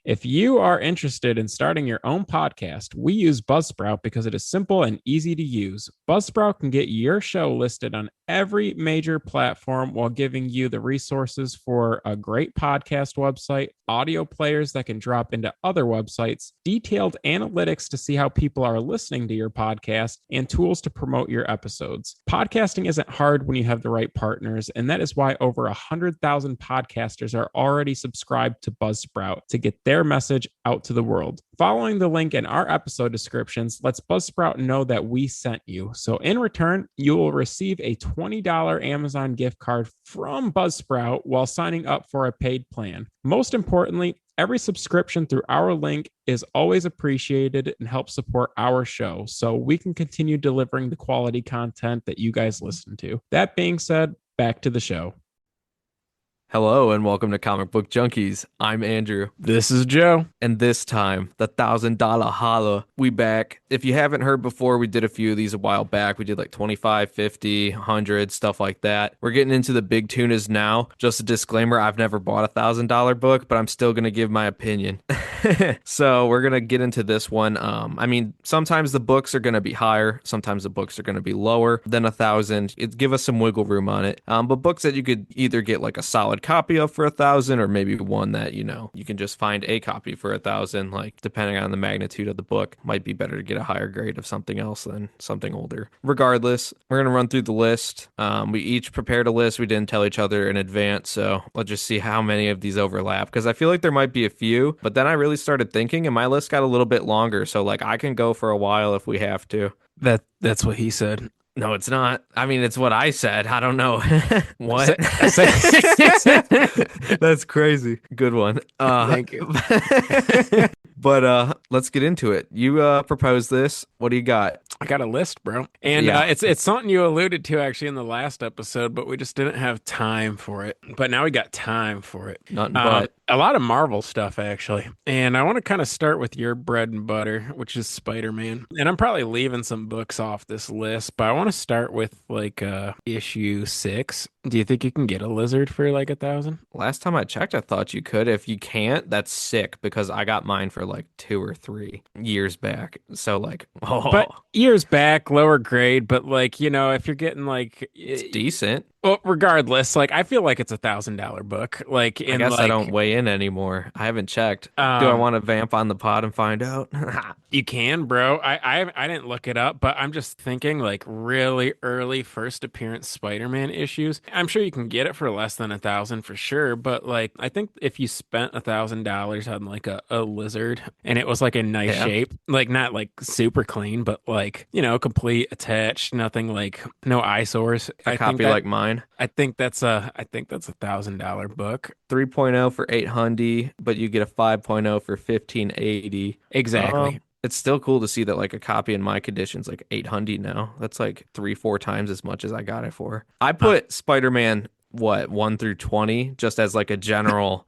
If you are interested in starting your own podcast, we use Buzzsprout because it is simple and easy to use. Buzzsprout can get your show listed on every major platform while giving you the resources for a great podcast website, audio players that can drop into other websites, detailed analytics to see how people are listening to your podcast, and tools to promote your episodes. Podcasting isn't hard when you have the right partners, and that is why over 100,000 podcasters are already subscribed to Buzzsprout to get their message out to the world. Following the link in our episode descriptions lets Buzzsprout know that we sent you. So in return, you will receive a $20 Amazon gift card from Buzzsprout while signing up for a paid plan. Most importantly, every subscription through our link is always appreciated and helps support our show so we can continue delivering the quality content that you guys listen to. That being said, back to the show. Hello and welcome to Comic Book Junkies. I'm Andrew. This is Joe. And this time, the $1,000 holla. We back. If you haven't heard before, we did a few of these a while back. We did like 25, 50, 100, stuff like that. We're getting into the big tunas now. Just a disclaimer, I've never bought a $1,000 book, but I'm still going to give my opinion. So we're going to get into this one. Sometimes the books are going to be higher. Sometimes the books are going to be lower than 1,000. Give us some wiggle room on it. But books that you could either get like a solid copy of for 1,000 or maybe one that you can just find a copy for 1,000, like depending on the magnitude of the book. Might be better to get a higher grade of something else than something older. Regardless, we're going to run through the list. We each prepared a list. We didn't tell each other in advance, so let's just see how many of these overlap, because I feel like there might be a few, but then I really started thinking and my list got a little bit longer, so like I can go for a while if we have to. That's what he said. No, it's not. I mean, it's what I said. I don't know. What? That's crazy. Good one. Thank you. But let's get into it. You proposed this. What do you got? I got a list, bro. And Yeah. it's something you alluded to actually in the last episode, but we just didn't have time for it. But now we got time for it. Nothing but. A lot of Marvel stuff, actually. And I want to kind of start with your bread and butter, which is Spider-Man. And I'm probably leaving some books off this list, but I want to start with like issue 6. Do you think you can get a lizard for like 1,000? Last time I checked, I thought you could. If you can't, that's sick, because I got mine for like 2 or 3 years back. So like, But years back, lower grade, but like, if you're getting like it's decent. Well, regardless, like I feel like it's $1,000 book. Like, I guess I don't weigh in anymore. I haven't checked. Do I want to vamp on the pod and find out? You can, bro. I didn't look it up, but I'm just thinking like really early first appearance Spider-Man issues. I'm sure you can get it for less than 1,000 for sure, but like I think if you spent $1,000 on like a lizard and it was like in nice shape, like not like super clean, but like complete attached, nothing like no eyesores. A copy like mine. I think that's a $1,000 book. 3.0 for 800, but you get a 5.0 for 1,580. Exactly. It's still cool to see that like a copy in my condition's like 800 now. That's like 3-4 times as much as I got it for. I put Spider-Man 1 through 20 just as like a general.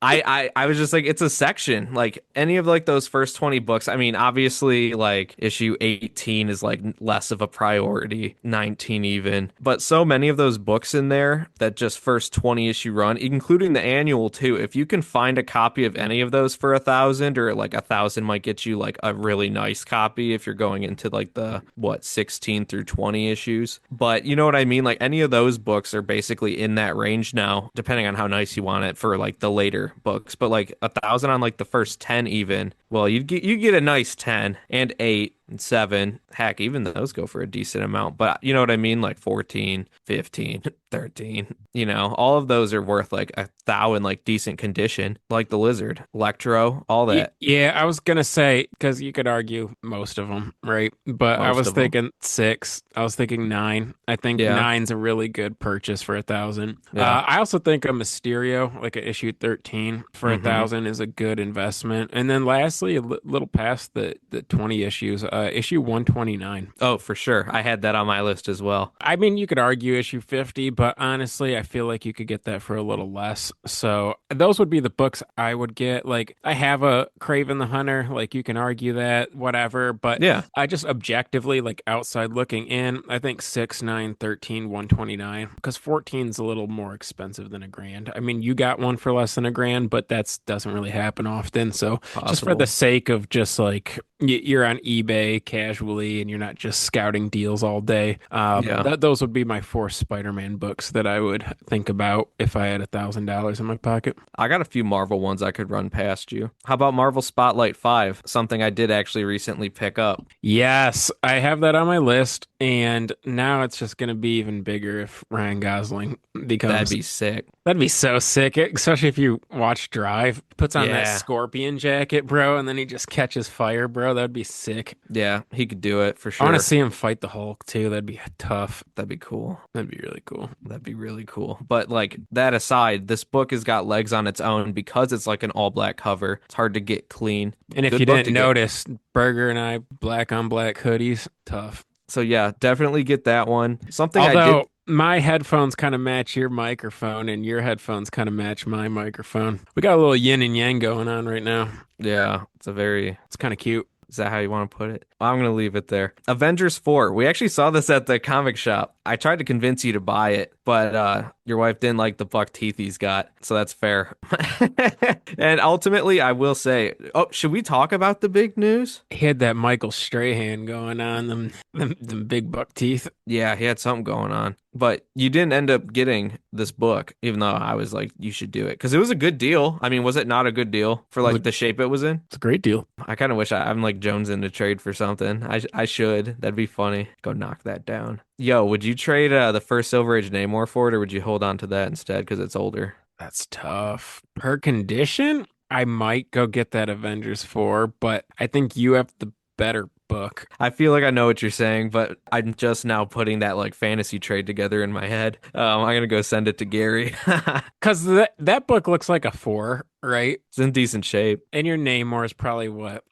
I was just like, it's a section, like any of like those first 20 books. I mean, obviously like issue 18 is like less of a priority, 19 even, but so many of those books in there that just first 20 issue run, including the annual too. If you can find a copy of any of those for 1,000, or like 1,000 might get you like a really nice copy if you're going into like the 16 through 20 issues. But you know what I mean? Like any of those books are basically in that range now, depending on how nice you want it for like the later books. But like 1,000 on like the first 10 even, well, you get a nice 10 and 8 and 7. Heck, even those go for a decent amount. But you know what I mean? Like 14, 15, 13, all of those are worth like 1,000, like decent condition, like the lizard, Electro, all that. Yeah, I was gonna say, because you could argue most of them, right? But I was thinking 6. I was thinking 9. I think 9's a really good purchase for 1,000. Yeah. I also think a Mysterio, like a issue 13 for 1,000 is a good investment. And then lastly, a little past the 20 issues, issue 129. Oh, for sure. I had that on my list as well. I mean, you could argue issue 50, but honestly, I feel like you could get that for a little less. So those would be the books I would get. Like, I have a Craven the Hunter, like, you can argue that, whatever, but Yeah. I just objectively, like, outside looking in, I think 6, 9, 13, 129, because 14 is a little more expensive than a grand. I mean, you got one for less than a grand, but that's doesn't really happen often. So just for the Possible. sake of just like you're on eBay casually and you're not just scouting deals all day. Yeah. Those would be my four Spider-Man books that I would think about if I had $1,000 in my pocket. I got a few Marvel ones I could run past you. How about Marvel Spotlight 5? Something I did actually recently pick up. Yes, I have that on my list, and now it's just going to be even bigger if Ryan Gosling That'd becomes. be sick. That'd be so sick, especially if you watch Drive. Puts on that Yeah. scorpion jacket, bro, and then he just catches fire, bro. That'd be sick. Yeah, he could do it for I want to sure. see him fight the Hulk too. That'd be tough. That'd be cool. That'd be really cool. That'd be really cool. But like that aside, this book has got legs on its own because it's like an all black cover. It's hard to get clean. And if you Good book to didn't get. notice, Burger and I, black on black hoodies, tough. So yeah, definitely get that one. Something I did. Although my headphones kind of match your microphone and your headphones kind of match my microphone. We got a little yin and yang going on right now. Yeah, it's a very. It's kind of cute. Is that how you want to put it? I'm going to leave it there. Avengers 4. We actually saw this at the comic shop. I tried to convince you to buy it, but your wife didn't like the buck teeth he's got, so that's fair. And ultimately, I will say, oh, should we talk about the big news? He had that Michael Strahan going on, them big buck teeth. Yeah, he had something going on. But you didn't end up getting this book, even though I was like, you should do it. Because it was a good deal. I mean, was it not a good deal for like the shape it was in? It's a great deal. I kind of wish I'm like Jones in to trade for something. I should. That'd be funny. Go knock that down. Yo, would you trade the first Silver Age Namor for it, or would you hold on to that instead because it's older? That's tough. Per condition, I might go get that Avengers 4, but I think you have the better book. I feel like I know what you're saying, but I'm just now putting that like fantasy trade together in my head. I'm gonna go send it to Gary. Because that book looks like a 4, right? It's in decent shape. And your Namor is probably what?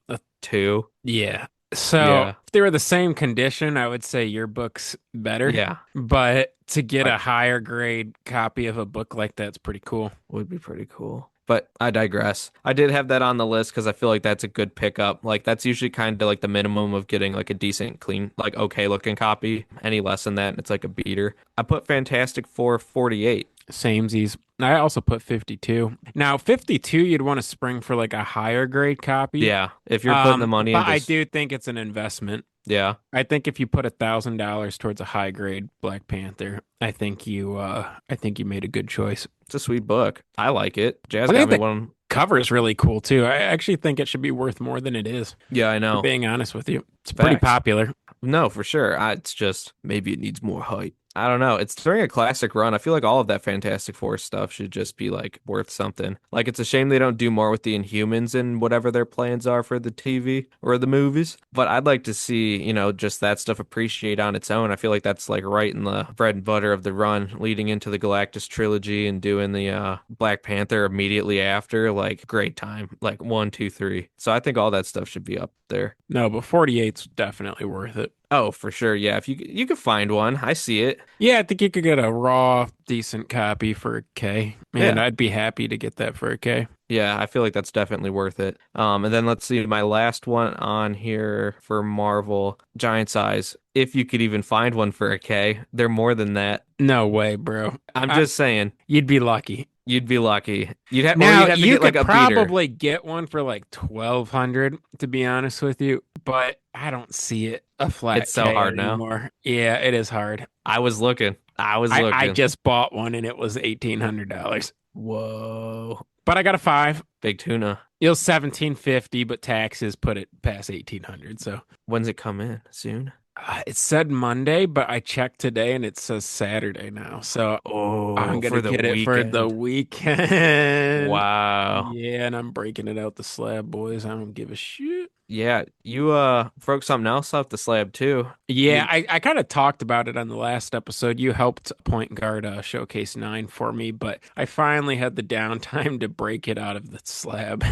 Two. Yeah. So Yeah. if they were the same condition, I would say your book's better. Yeah. But to get Like a higher grade copy of a book like that's pretty cool. would be pretty cool. But I digress. I did have that on the list because I feel like that's a good pickup. Like that's usually kind of like the minimum of getting like a decent, clean, like okay looking copy. Any less than that, it's like a beater. I put Fantastic Four 48. Samesies. I also put 52. Now, 52, you'd want to spring for like a higher grade copy. Yeah, if you're putting the money in, But I just do think it's an investment. yeah, I think if you put $1,000 towards a high grade Black Panther, I think you made a good choice. it's a sweet book. I like it. Jazz I got think me the one. cover is really cool too. I actually think it should be worth more than it is, Yeah, I for know. being honest with you. It's pretty Facts. popular. No, for sure. It's just maybe it needs more hype. I don't know. It's during a classic run. I feel like all of that Fantastic Four stuff should just be like worth something. Like it's a shame they don't do more with the Inhumans and whatever their plans are for the TV or the movies. But I'd like to see, just that stuff appreciate on its own. I feel like that's like right in the bread and butter of the run leading into the Galactus trilogy and doing the Black Panther immediately after. Like great time. Like 1, 2, 3. So I think all that stuff should be up there. No, but 48's definitely worth it. Oh, for sure. Yeah, if you could find one, I see it. Yeah, I think you could get a raw, decent copy for a K. Man, Yeah. I'd be happy to get that for a K. Yeah, I feel like that's definitely worth it. And then let's see my last one on here for Marvel, Giant Size. If you could even find one for a K, they're more than that. No way, bro. I'm just saying, You'd be lucky. you'd be lucky. You'd have, or Now, you'd have to you get like could a beater. probably get one for like 1,200, to be honest with you, but I don't see it a flat It's so K hard now. anymore. Yeah, it is hard. I was looking. I just bought one and it was $1,800. Whoa, But I got a 5. big tuna. It was 1,750, but taxes put it past 1,800. So When's it come in? Soon? it said Monday, but I checked today and it says Saturday now. So Oh, I'm for gonna the get it for the weekend. Wow. Yeah, and I'm breaking it out the slab, boys. I don't give a shit. Yeah, you broke something else off the slab too. Yeah, You I kind of talked about it on the last episode. You helped point guard Showcase 9 for me, but I finally had the downtime to break it out of the slab.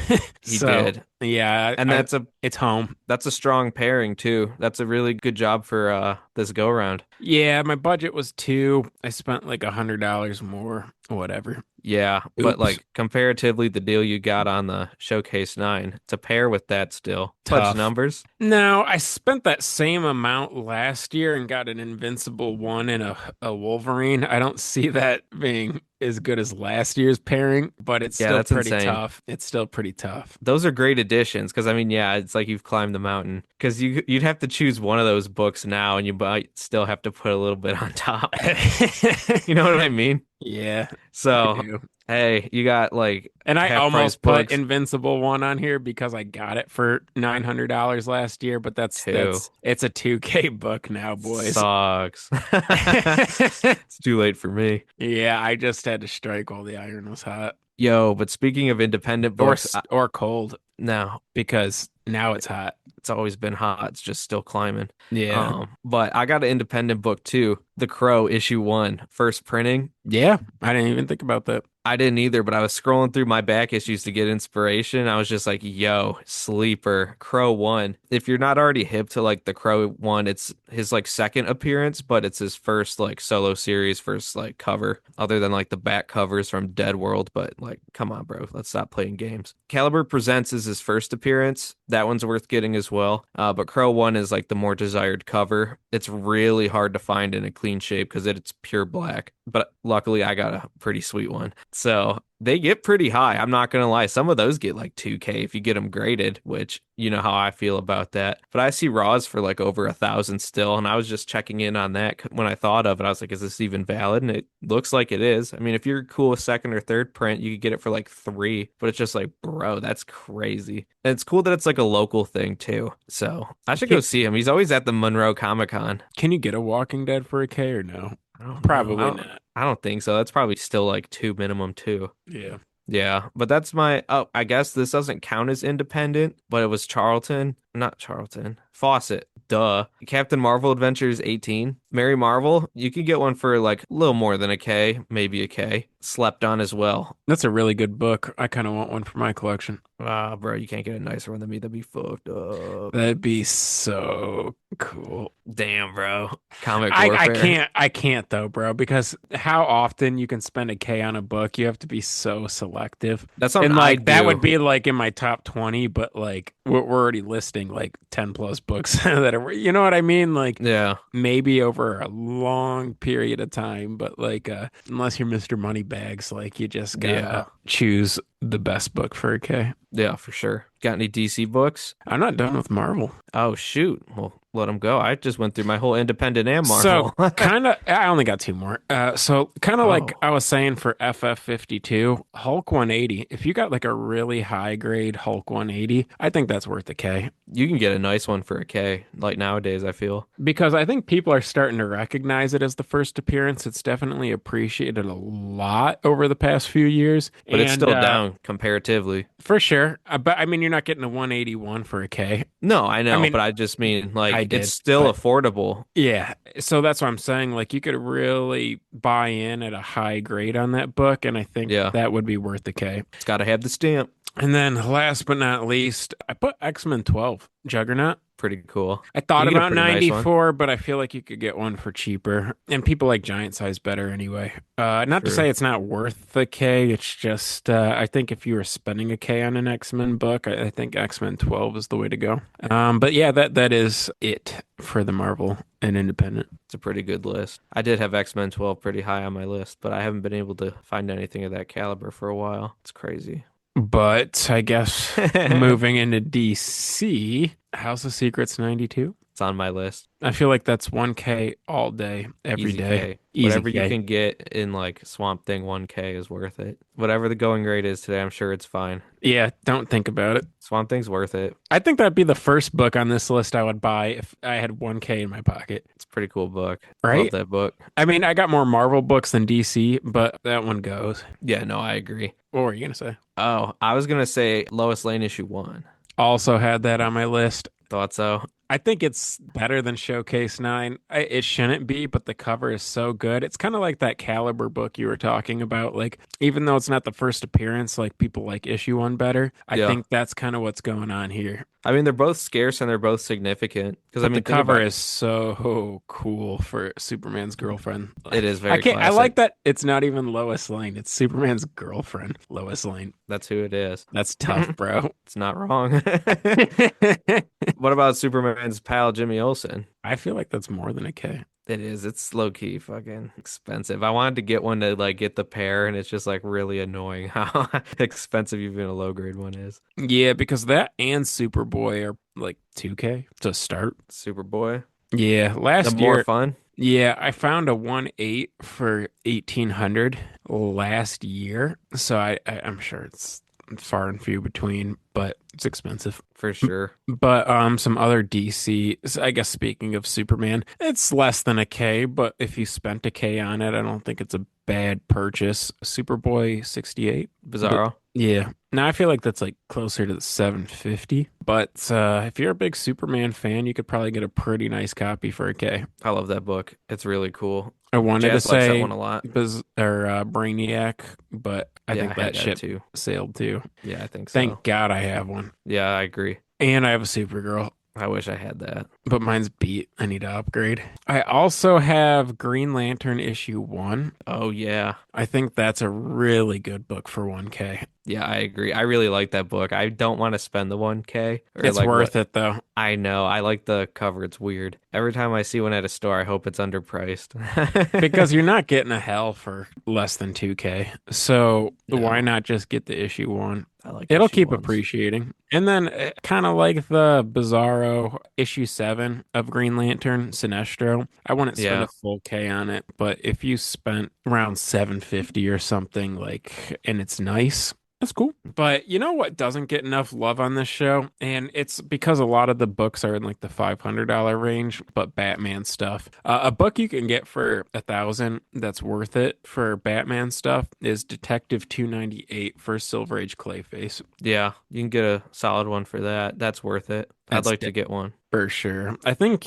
he So, did. yeah, And it's home. that's a strong pairing too. That's a really good job for this go round. Yeah, my budget was two. I spent like $100 more, whatever. Yeah, but Oops. like comparatively the deal you got on the Showcase 9 to pair with that still. Fudge Tough. numbers. No, I spent that same amount last year and got an Invincible one and a Wolverine. I don't see that being as good as last year's pairing, but it's Yeah, still that's pretty insane. tough. It's still pretty tough. Those are great additions because I mean, yeah, it's like you've climbed the mountain because you'd have to choose one of those books now and you might still have to put a little bit on top. You know what I mean? Yeah, I So, do. hey, you got like And I half price almost put books Invincible one on here because I got it for $900 last year, but too. it's a 2K book now, boys. Sucks. It's too late for me. Yeah, I just had to strike while the iron was hot Yo, but speaking of independent books, or cold no, because now it's hot. it's always been hot. It's just still climbing. Yeah. But I got an independent book too. The Crow issue 1, first printing. Yeah, I didn't even think about that. I didn't either, but I was scrolling through my back issues to get inspiration. I was just like, yo, sleeper, Crow 1. If you're not already hip to like the Crow 1, it's his like second appearance, but it's his first like solo series, first like cover, other than like the back covers from Dead World. But like, come on, bro, let's stop playing games. Caliber Presents is his first appearance. That one's worth getting as well. But Crow 1 is like the more desired cover. It's really hard to find in a clean shape because it's pure black. But luckily, I got a pretty sweet one. So they get pretty high. I'm not gonna lie. Some of those get like 2K if you get them graded, which you know how I feel about that. But I see raws for like over 1,000 still, and I was just checking in on that when I thought of it. I was like, is this even valid? And it looks like it is. I mean, if you're cool with second or third print, you could get it for like 3, but it's just like, bro, that's crazy. And it's cool that it's like a local thing too. So I should go Can, see him. He's always at the Monroe Comic Con. can you get a Walking Dead for a K or no? I don't know. Probably not. I don't think so. That's probably still like 2 minimum too. Yeah. Yeah, but that's my I guess this doesn't count as independent, but it was Charlton, not Charlton, Fawcett. Duh. Captain Marvel Adventures 18. Mary Marvel, you can get one for like a little more than a K, maybe a K. Slept on as well. That's a really good book. I kind of want one for my collection. Ah, bro, you can't get a nicer one than me. That'd be fucked up. That'd be so cool. Damn, bro. Comic I warfare. I can't though, bro, because how often you can spend a K on a book, you have to be so selective. That's something And I like that would do. be like in my top 20, but like we're already listing like 10 plus books that are, you know what I mean? Like Yeah. maybe over a long period of time, but like unless you're Mr. Moneybags, like you just Yeah. gotta choose the best book for a K. Yeah, for sure. Got any DC books? I'm not done with Marvel. Oh, shoot. Well, let them go. I just went through my whole independent and So Marvel. kind of, I only got two more. So kind of like Oh. I was saying for FF52, Hulk 180. If you got like a really high grade Hulk 180, I think that's worth a K You can get a nice one for a K, like nowadays, I feel. because I think people are starting to recognize it as the first appearance. It's definitely appreciated a lot over the past few years, But it's and still down comparatively. for sure. But I mean, you're not getting a 181 for a K. No, I I know, mean, but I just mean I like it's did, still but affordable. yeah, so that's what I'm saying. Like you could really buy in at a high grade on that book, and I think Yeah, that would be worth the K. it's got to have the stamp. And then last but not least, I put X-Men 12, Juggernaut. Pretty cool. I You thought get a about pretty nice one. 94, but I feel like you could get one for cheaper. And people like giant size better anyway. Not to True. say it's not worth the K, it's just I think if you were spending a K on an X-Men book, I think X-Men 12 is the way to go. But yeah, that is it for the Marvel and Independent. It's a pretty good list. I did have X-Men 12 pretty high on my list, but I haven't been able to find anything of that caliber for a while. It's crazy. But I guess moving into DC, House of Secrets 92. It's on my list. I feel like that's 1K all day, every Easy day. K. Easy Whatever you K. can get in like Swamp Thing 1K is worth it. Whatever the going rate is today, I'm sure it's fine. Yeah, don't think about it. Swamp Thing's worth it. I think that'd be the first book on this list I would buy if I had 1K in my pocket. It's a pretty cool book. Love Right? that book. I mean, I got more Marvel books than DC, but that one goes. Yeah, no, I agree. What were you gonna say? Oh, I was gonna say Lois Lane issue 1. Also had that on my list. Thought so. I think it's better than Showcase 9. It shouldn't be, but the cover is so good. It's kind of like that Caliber book you were talking about. Like, even though it's not the first appearance, like people like issue 1 better. I Yeah. think that's kind of what's going on here. I mean, they're both scarce and they're both significant. Because, I But the mean, think cover about is so cool for Superman's girlfriend. it is I very can't, I like classic. that it's not even Lois Lane. It's Superman's girlfriend, Lois Lane. That's who it is. That's tough, bro. It's not wrong. What about Superman's pal Jimmy Olsen? I feel like that's more than a K. It is. It's low key fucking expensive. I wanted to get one to like get the pair, and it's just like really annoying how expensive even a low grade one is. Yeah, because that and Superboy are like 2K to start. Superboy, Yeah, the last more year, fun. yeah, I found a 1/8 for 1800 last year. So I'm sure it's far and few between, but it's expensive. For sure. But some other DC, I guess speaking of Superman, it's less than a K, but if you spent a K on it, I don't think it's a bad purchase. Superboy 68. But Bizarro. yeah. Now I feel like that's like closer to the 750. But if you're a big Superman fan, you could probably get a pretty nice copy for a K. I love that book. It's really cool. I wanted to Jazz likes that one say a lot. Brainiac, but I Yeah, think I had that that ship too. sailed too. Yeah, I think so. Thank God I have one. Yeah, I agree. And I have a Supergirl. I wish I had that. But mine's beat. I need to upgrade. I also have Green Lantern issue 1. Oh yeah. I think that's a really good book for 1K. Yeah, I agree. I really like that book. I don't want to spend the 1K or It's like worth what it though, I know. I like the cover. It's weird. Every time I see one at a store, I hope it's underpriced. because you're not getting a hell for less than 2K. So why No, not just get the issue 1? I like It'll issue keep ones. appreciating. And then kind of like the Bizarro issue 7 of Green Lantern Sinestro. I wouldn't spend a Yeah. full K on it, but if you spent around 750 or something like and it's nice, that's cool. But you know what doesn't get enough love on this show? And it's because a lot of the books are in like the $500 range, but Batman stuff. A book you can get for 1,000 that's worth it for Batman stuff is Detective 298 for Silver Age Clayface. Yeah. You can get a solid one for that. That's worth it. I'd That's like to get one. for sure. I think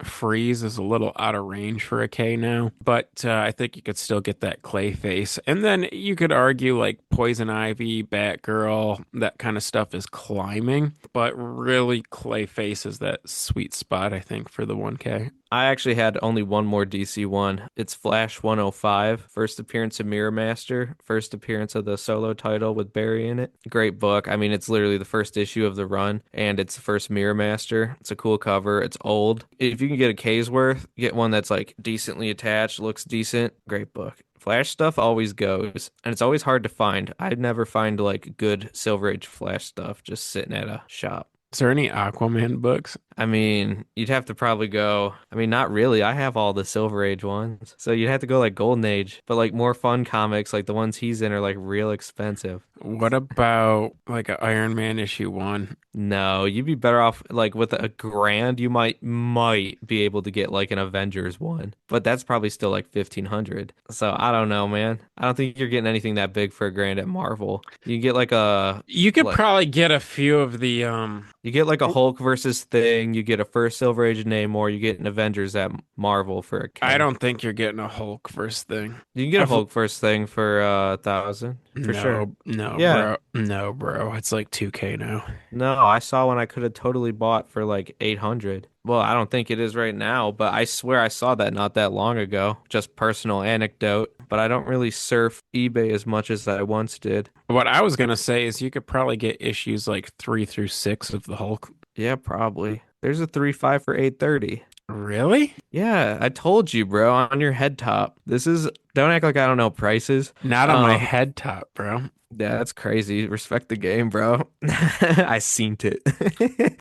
Freeze is a little out of range for a K now, but I think you could still get that Clayface. And then you could argue like Poison Ivy, Batgirl, that kind of stuff is climbing, but really Clayface is that sweet spot, I think, for the 1K. I actually had only one more DC one. It's Flash 105, first appearance of Mirror Master, first appearance of the solo title with Barry in it. Great book. I mean, it's literally the first issue of the run, and it's the first Mirror Master. It's a cool cover. It's old. If you can get a K's worth, get one that's like decently attached, looks decent. Great book. Flash stuff always goes, and it's always hard to find. I'd never find like good Silver Age Flash stuff just sitting at a shop. Is there any Aquaman books? I mean, you'd have to probably go. I mean, not really. I have all the Silver Age ones. So you'd have to go like Golden Age, but like more fun comics, like the ones he's in are like real expensive. What about like an Iron Man issue 1? No, you'd be better off like with a grand, you might be able to get like an Avengers one, but that's probably still like 1,500. So I don't know, man. I don't think you're getting anything that big for a grand at Marvel. You get like a You could like probably get a few of the you get like a Hulk versus Thing, you get a first Silver Age Namor, you get an Avengers at Marvel for a I K. don't think you're getting a Hulk first thing. You can get a I've Hulk first thing for 1,000 for sure. no, Yeah. bro. No, bro. It's like 2K now. No, I saw one I could have totally bought for like 800. Well, I don't think it is right now, but I swear I saw that not that long ago. Just personal anecdote, but I don't really surf eBay as much as I once did. What I was gonna say is you could probably get issues like 3 through 6 of the Hulk. Yeah, probably. There's a 3.5 for 830. Really? Yeah, I told you, bro, on your head top. Don't act like I don't know prices. Not on my head top, bro. Yeah, that's crazy. Respect the game, bro. I seen it.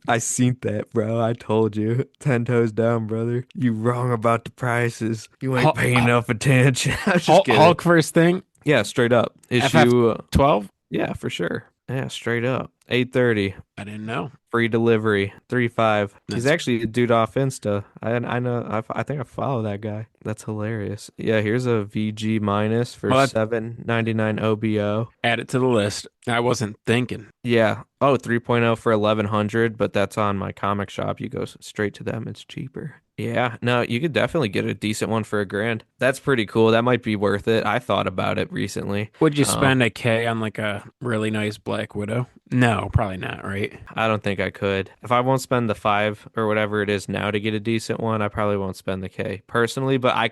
I seen that, bro. I told you. 10 toes down, brother. You wrong about the prices. You ain't Hulk, paying enough attention. I was just kidding. Hulk first thing. Yeah, straight up. FF Issue, 12. yeah, for sure. Yeah, straight up. 8:30. I didn't know. Free delivery, 3.5. He's That's actually a dude off Insta. I know. I think I follow that guy. That's hilarious. Yeah, here's a VG minus for well, that 7.99 OBO. add it to the list. I wasn't thinking. Yeah. Oh, 3.0 for 1100, but that's on my comic shop. You go straight to them. It's cheaper. Yeah, no, you could definitely get a decent one for a grand. That's pretty cool. That might be worth it. I thought about it recently. Would you Um, spend a K on like a really nice Black Widow? No, probably not, right? I don't think I could. If I won't spend the five or whatever it is now to get a decent one, I probably won't spend the K personally, but I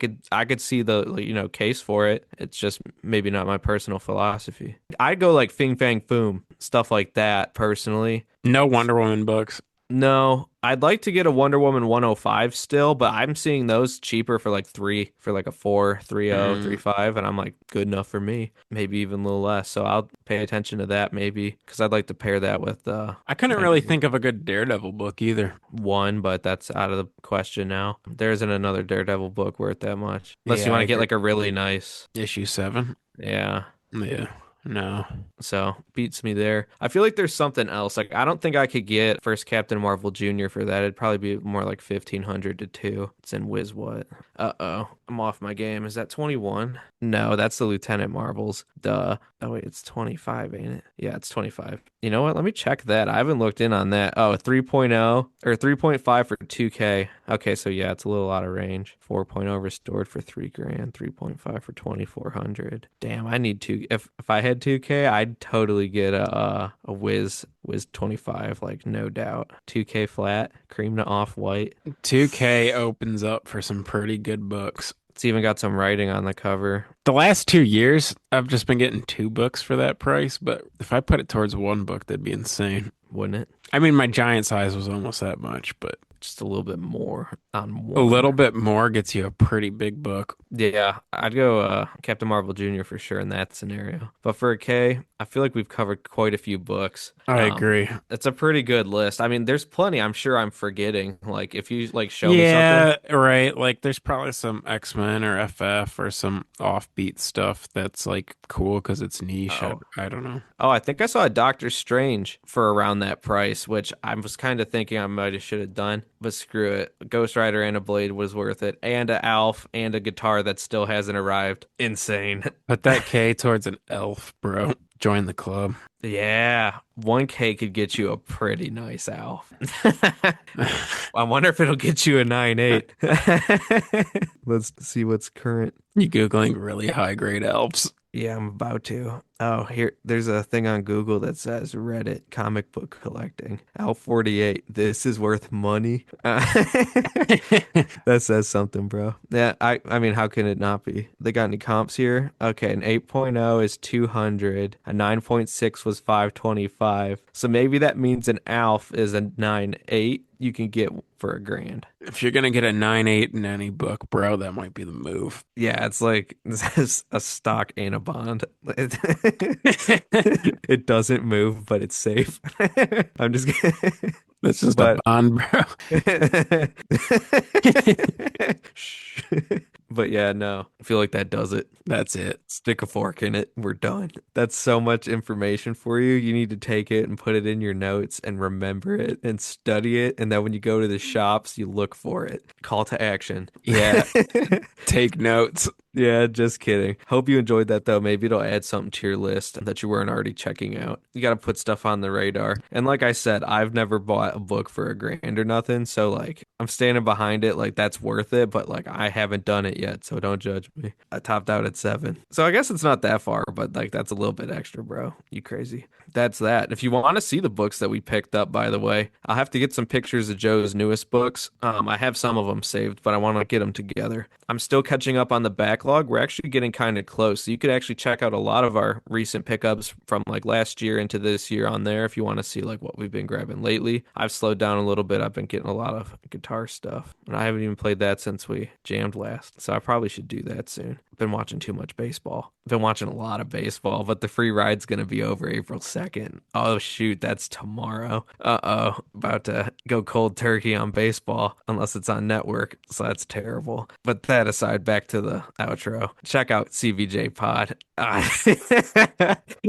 could see the case for it. It's just maybe not my personal philosophy. I'd go like Fing Fang Foom, stuff like that personally. No Wonder Woman books. No, I'd like to get a Wonder Woman 105 still, but I'm seeing those cheaper for like three, for like a 4.30, Mm, 3.5, and I'm like, good enough for me. Maybe even a little less. So I'll pay attention to that maybe because I'd like to pair that with I couldn't really maybe think of a good Daredevil book either. one, but that's out of the question now. There isn't another Daredevil book worth that much. Unless you Yeah, want I to get agree. like a really nice, Issue 7. yeah. Yeah. No. So beats me there. I feel like there's something else. Like I don't think I could get first Captain Marvel Jr. for that. It'd probably be more like 1,500 to two. It's in Wiz what? Uh-oh. I'm off my game. Is that 21? No, that's the Lieutenant Marvels. Duh. Oh wait, it's 25, ain't it? Yeah, it's 25. You know what? Let me check that. I haven't looked in on that. Oh, 3.0 or 3.5 for 2K. Okay, so yeah, it's a little out of range. 4.0 restored for 3 grand, 3.5 for 2,400. Damn, I need two. If I had 2K, I'd totally get a Wiz 25, like no doubt. 2K flat, cream to off white. 2K opens up for some pretty good books. It's even got some writing on the cover. The last 2 years, I've just been getting two books for that price, but if I put it towards one book, that'd be insane. Wouldn't it? I mean, my giant size was almost that much, but Just a little bit more on a one. little bit more gets you a pretty big book. Yeah, I'd go Captain Marvel Jr. for sure in that scenario. But for a K, I feel like we've covered quite a few books. I agree. It's a pretty good list. I mean, there's plenty I'm sure I'm forgetting. Like if you like show me something. Yeah, right. Like there's probably some X-Men or FF or some offbeat stuff that's like cool because it's niche. Oh. I don't know. Oh, I think I saw a Doctor Strange for around that price, which I was kind of thinking I might have should have done, but screw it. Ghost Rider and a Blade was worth it, and a Alf and a guitar that still hasn't arrived. Insane. Put that K towards an elf, bro. Join the club. Yeah, 1K could get you a pretty nice Alf. I wonder if it'll get you a 9.8. Let's see what's current. You Googling really high grade elves. Yeah, I'm about to. Oh, here, there's a thing on Google that says Reddit comic book collecting. L48, this is worth money. That says something, bro. Yeah, I mean, how can it not be? They got any comps here? Okay, an 8.0 is 200. A 9.6 was 525. So maybe that means an Alf is a 9.8 you can get for a grand. If you're gonna get a 9.8 in any book, bro, that might be the move. Yeah, it's like this is a stock and a bond. It doesn't move, but it's safe. I'm just kidding. That's just a But bond, bro. Shh. But yeah, no. I feel like that does it. That's it. Stick a fork in it. We're done. That's so much information for you. You need to take it and put it in your notes and remember it and study it. And then when you go to the shops, you look for it. Call to action. Yeah. Take notes. Yeah, just kidding. Hope you enjoyed that though. Maybe it'll add something to your list that you weren't already checking out. You got to put stuff on the radar. And like I said, I've never bought a book for a grand or nothing. So like I'm standing behind it. Like that's worth it. But like I haven't done it yet. So don't judge me. I topped out at 7. So I guess it's not that far, but like that's a little bit extra, bro. You crazy. That's that. If you want to see the books that we picked up, by the way, I'll have to get some pictures of Joe's newest books. I have some of them saved, but I want to get them together. I'm still catching up on the backlog. We're actually getting kind of close. So you could actually check out a lot of our recent pickups from like last year into this year on there if you want to see like what we've been grabbing lately. I've slowed down a little bit. I've been getting a lot of guitar stuff, and I haven't even played that since we jammed last. So I probably should do that soon. I've been watching too much baseball. I've been watching a lot of baseball, but the free ride's going to be over April 2nd. Oh, shoot. That's tomorrow. Uh-oh. About to go cold turkey on baseball, unless it's on network. So that's terrible. But that aside, back to the outro. outro. Check out CVJ Pod.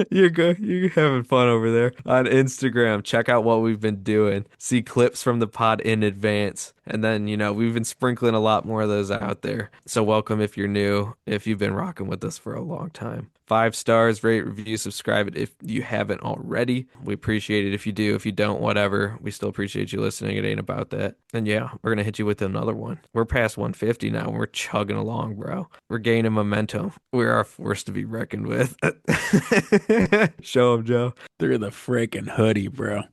You're good. You're having fun over there on Instagram. Check out what we've been doing. See clips from the pod in advance. And then, we've been sprinkling a lot more of those out there. So welcome if you're new, if you've been rocking with us for a long time. 5 stars, rate, review, subscribe it if you haven't already. We appreciate it if you do. If you don't, whatever. We still appreciate you listening. It ain't about that. And yeah, we're going to hit you with another one. We're past 150 now. We're chugging along, bro. We're gaining momentum. We're a force to be reckoned with. Show them, Joe. Through the freaking hoodie, bro.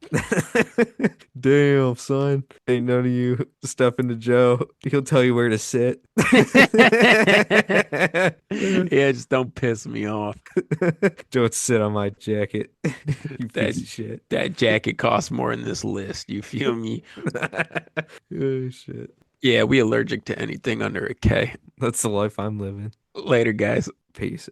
Damn, son. Ain't none of you step into Joe. He'll tell you where to sit. Yeah, just don't piss me off. Don't sit on my jacket. You piece of shit. That jacket costs more than this list. You feel me? Oh, shit. Yeah, we allergic to anything under a K. That's the life I'm living. Later, guys. Peace.